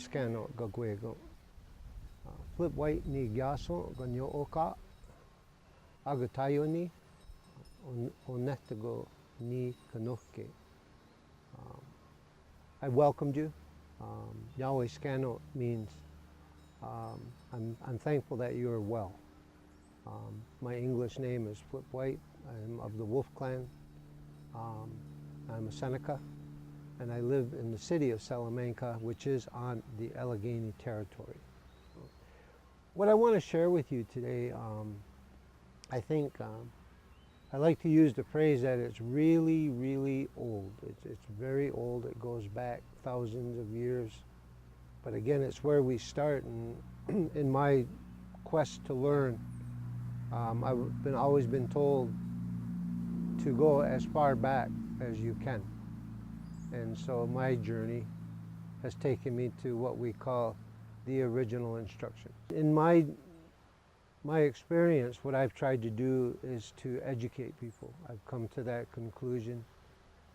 scano gagwego. Flip white ni gyaso ganyo oka agatayo ni onetago ni kanoke. I welcomed you. Yahweh scano means I'm thankful that you are well. My English name is Flip White. I'm of the Wolf Clan. I'm a Seneca, and I live in the city of Salamanca, which is on the Allegheny territory. What I want to share with you today, I think I like to use the phrase that it's really, really old. It's very old. It goes back thousands of years. But again, it's where we start. And in my quest to learn, I've always been told to go as far back as you can. And so my journey has taken me to what we call the original instruction. In my experience, what I've tried to do is to educate people. I've come to that conclusion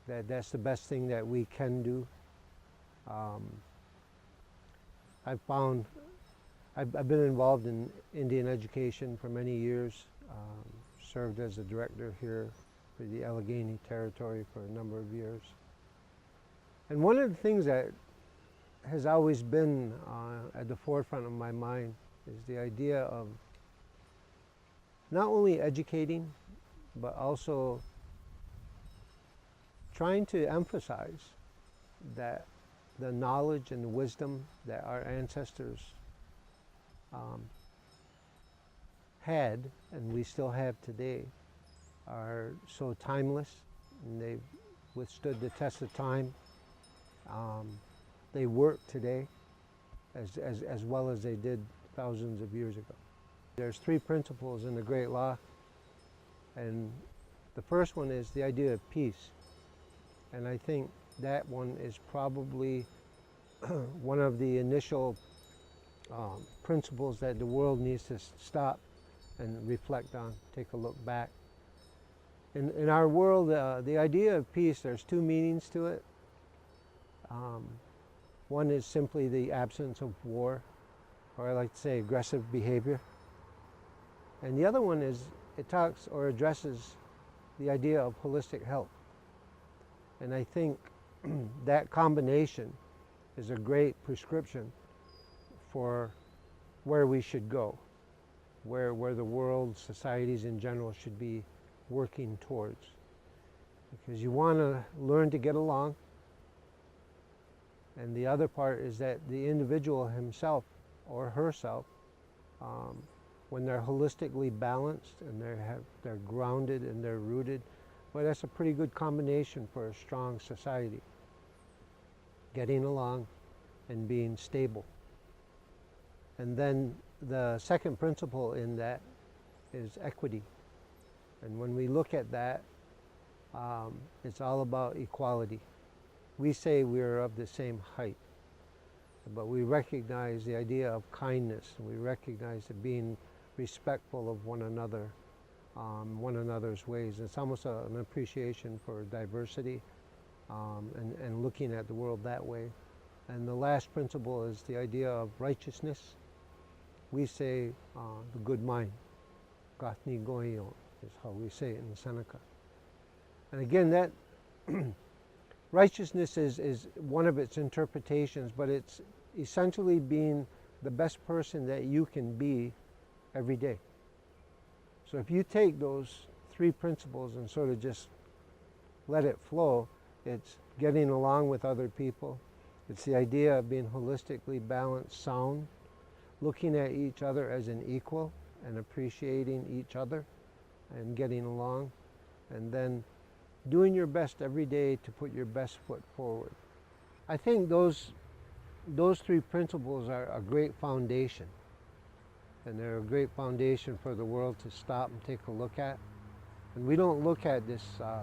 that that's the best thing that we can do. I've been involved in Indian education for many years, served as a director here for the Allegheny territory for a number of years. And one of the things that has always been at the forefront of my mind is the idea of not only educating, but also trying to emphasize that the knowledge and the wisdom that our ancestors had, and we still have today, are so timeless, and they've withstood the test of time. They work today as well as they did thousands of years ago. There's three principles in the Great Law, and the first one is the idea of peace. And I think that one is probably one of the initial principles that the world needs to stop and reflect on, take a look back. In our world, the idea of peace, there's two meanings to it. One is simply the absence of war, or I like to say aggressive behavior. And the other one is it talks or addresses the idea of holistic health. And I think that combination is a great prescription for where we should go, where the world, societies in general should be working towards. Because you want to learn to get along, and the other part is that the individual himself or herself, when they're holistically balanced and they're grounded and they're rooted, well, that's a pretty good combination for a strong society. Getting along and being stable. And then the second principle in that is equity. And when we look at that, it's all about equality. We say we're of the same height, but we recognize the idea of kindness, and we recognize that being respectful of one another, one another's ways. It's almost an appreciation for diversity and looking at the world that way. And the last principle is the idea of righteousness. We say the good mind, Gathni Goyo, is how we say it in Seneca. And again, that righteousness is one of its interpretations, but it's essentially being the best person that you can be every day. So if you take those three principles and sort of just let it flow, it's getting along with other people. It's the idea of being holistically balanced, sound, looking at each other as an equal and appreciating each other and getting along, and then doing your best every day to put your best foot forward. I think those three principles are a great foundation, and they're a great foundation for the world to stop and take a look at. And we don't look at this, I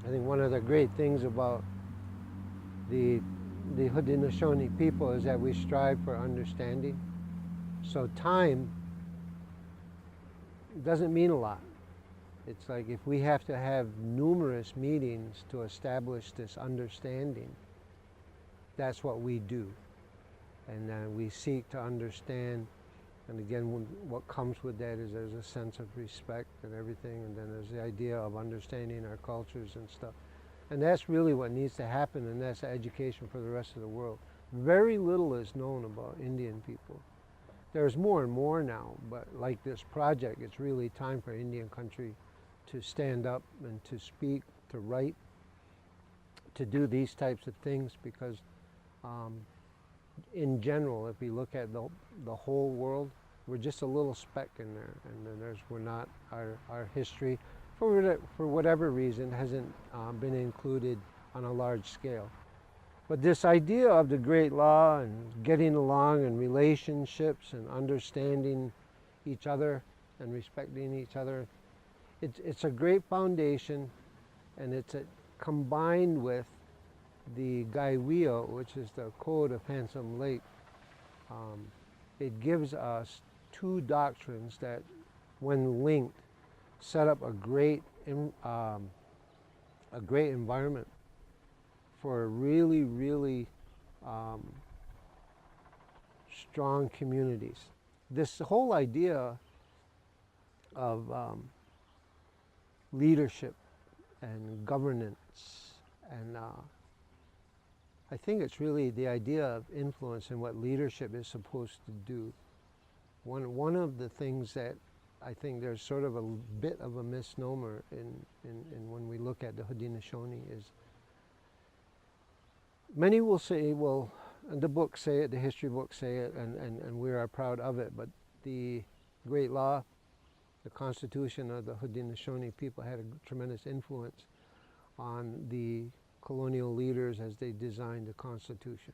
think one of the great things about the Haudenosaunee people is that we strive for understanding. So time doesn't mean a lot. It's like if we have to have numerous meetings to establish this understanding, that's what we do. And we seek to understand. And again, what comes with that is there's a sense of respect and everything, and then there's the idea of understanding our cultures and stuff. And that's really what needs to happen, and that's education for the rest of the world. Very little is known about Indian people. There's more and more now, but like this project, it's really time for Indian country to stand up and to speak, to write, to do these types of things, because in general, if we look at the whole world, we're just a little speck in there, and then we're not, our history, for whatever reason, hasn't been included on a large scale. But this idea of the great law and getting along and relationships and understanding each other and respecting each other, it's a great foundation, and it's combined with the Gaiwio, which is the Code of Handsome Lake. It gives us two doctrines that, when linked, set up a great environment for really, really strong communities. This whole idea of leadership and governance, and I think it's really the idea of influence and what leadership is supposed to do. One of the things that I think there's sort of a bit of a misnomer in when we look at the Haudenosaunee is, many will say, well, and the books say it, the history books say it, and we are proud of it, but the great law, the Constitution of the Haudenosaunee people, had a tremendous influence on the colonial leaders as they designed the Constitution.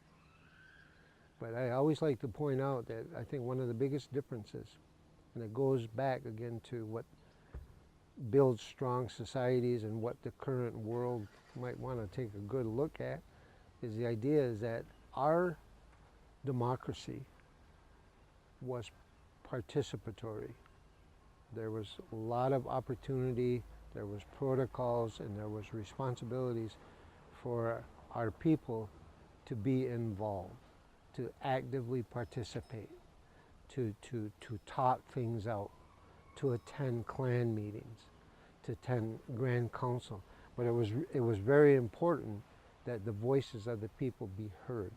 But I always like to point out that I think one of the biggest differences, and it goes back again to what builds strong societies and what the current world might want to take a good look at, is the idea is that our democracy was participatory. There was a lot of opportunity, there was protocols, and there was responsibilities for our people to be involved, to actively participate, to talk things out, to attend clan meetings, to attend Grand Council. But it was very important that the voices of the people be heard.